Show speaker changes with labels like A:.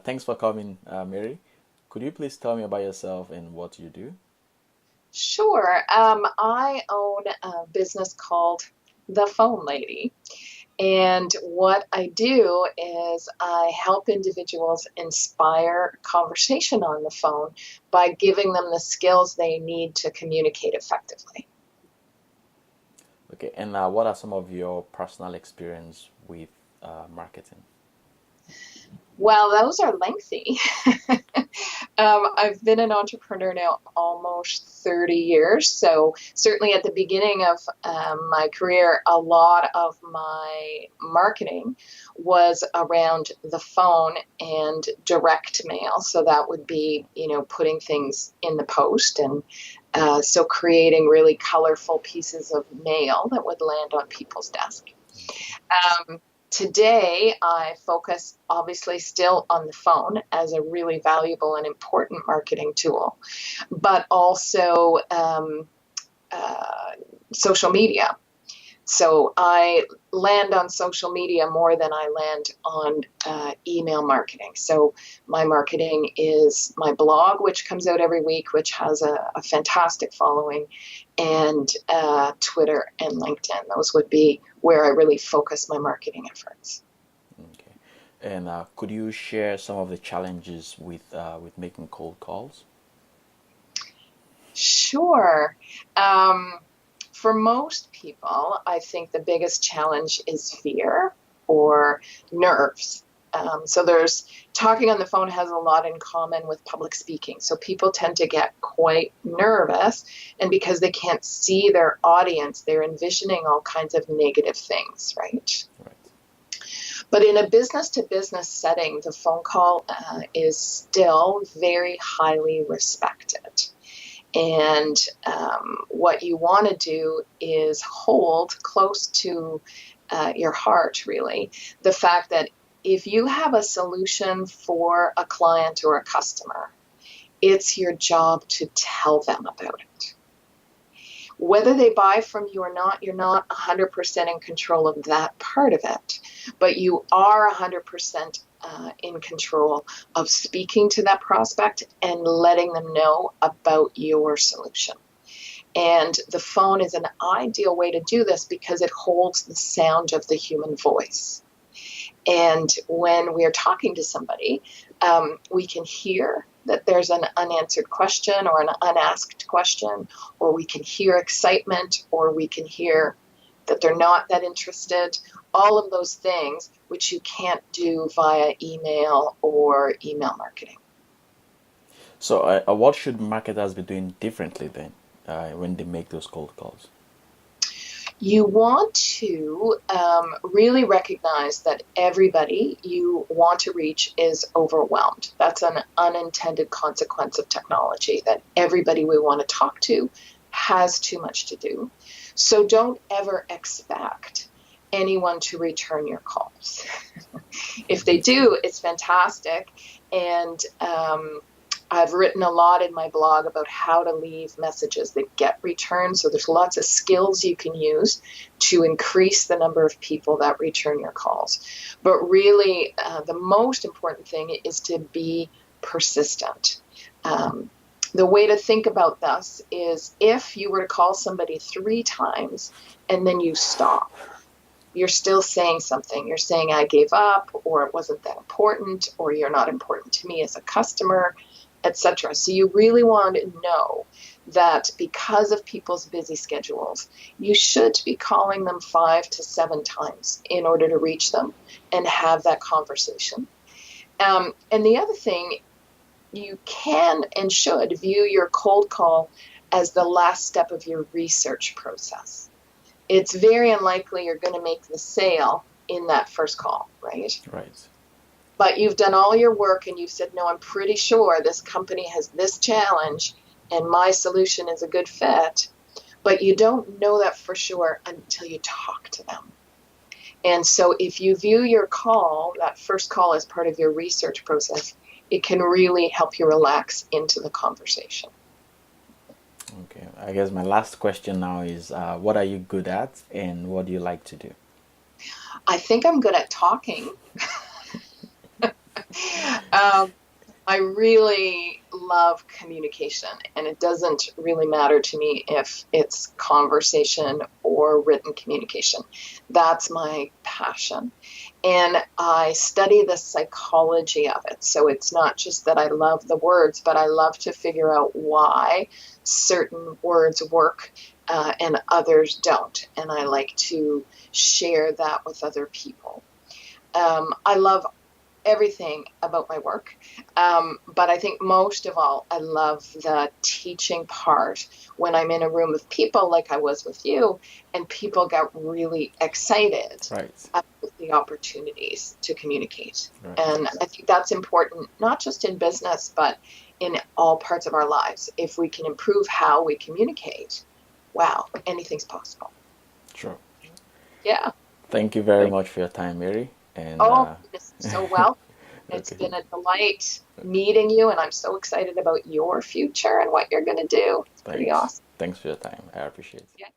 A: Thanks for coming, Mary. Could you please tell me about yourself and what you do?
B: Sure. I own a business called The Phone Lady. And what I do is I help individuals inspire conversation on the phone by giving them the skills they need to communicate effectively.
A: Okay, and what are some of your personal experience with marketing?
B: Well, those are lengthy. I've been an entrepreneur now almost 30 years. So, certainly at the beginning of my career, a lot of my marketing was around the phone and direct mail. So, that would be, putting things in the post and so creating really colorful pieces of mail that would land on people's desk.
A: Okay.
B: Today, I focus obviously still on the phone as a really valuable and important marketing tool, but also uh, social media. So I land on social media more than I land on email marketing. So my marketing is my blog, which comes out every week, which has a fantastic following, and Twitter and LinkedIn. Those would be where I really focus my marketing efforts.
A: Okay. And could you share some of the challenges with making cold calls?
B: Sure. Um, for most people, I think the biggest challenge is fear or nerves. So there's talking on the phone has a lot in common with public speaking. So people tend to get quite nervous, and because they can't see their audience, they're envisioning all kinds of negative things, right?
A: Right.
B: But in a business to business setting, the phone call is still very highly respected. And what you want to do is hold close to your heart, really, the fact that if you have a solution for a client or a customer, it's your job to tell them about it. Whether they buy from you or not, you're not 100% in control of that part of it, but you are 100% in control of speaking to that prospect and letting them know about your solution. And the phone is an ideal way to do this because it holds the sound of the human voice. And when we are talking to somebody, we can hear that there's an unanswered question or an unasked question, or we can hear excitement, or we can hear that they're not that interested. All of those things which you can't do via email or email marketing.
A: So, what should marketers be doing differently then when they make those cold calls?
B: You want to really recognize that everybody you want to reach is overwhelmed. That's an unintended consequence of technology, that everybody we want to talk to has too much to do. So don't ever expect anyone to return your calls. If they do, it's fantastic. And I've written a lot in my blog about how to leave messages that get returned. So there's lots of skills you can use to increase the number of people that return your calls. But really, the most important thing is to be persistent. Um, the way to think about this is if you were to call somebody 3 times and then you stop, you're still saying something. You're saying, I gave up, or it wasn't that important, or you're not important to me as a customer, etc. So you really want to know that because of people's busy schedules, you should be calling them 5 to 7 times in order to reach them and have that conversation. And the other thing, you can and should view your cold call as the last step of your research process. It's very unlikely you're going to make the sale in that first call, right?
A: Right.
B: But you've done all your work and you've said, no, I'm pretty sure this company has this challenge and my solution is a good fit. But you don't know that for sure until you talk to them. And so if you view your call, that first call, as part of your research process, it can really help you relax into the conversation.
A: Okay. I guess my last question now is, what are you good at, and what do you like to do?
B: I think I'm good at talking. Um, I really love communication, and it doesn't really matter to me if it's conversation or written communication. That's my passion. And I study the psychology of it. So it's not just that I love the words, but I love to figure out why certain words work and others don't. And I like to share that with other people. I love everything about my work. But I think most of all, I love the teaching part when I'm in a room of people like I was with you, and people get really excited
A: Right.
B: about the opportunities to communicate.
A: Right.
B: And I think that's important, not just in business, but in all parts of our lives. If we can improve how we communicate, wow, anything's possible.
A: True.
B: Yeah.
A: Thank you very
C: Thank
A: much for your time, Mary. And
B: Oh, goodness, you're so well. It's
A: okay.
B: been a delight meeting you, and I'm so excited about your future and what you're going to do. It's pretty
A: Thanks.
B: awesome.
A: Thanks for your time. I appreciate it.
B: Yeah.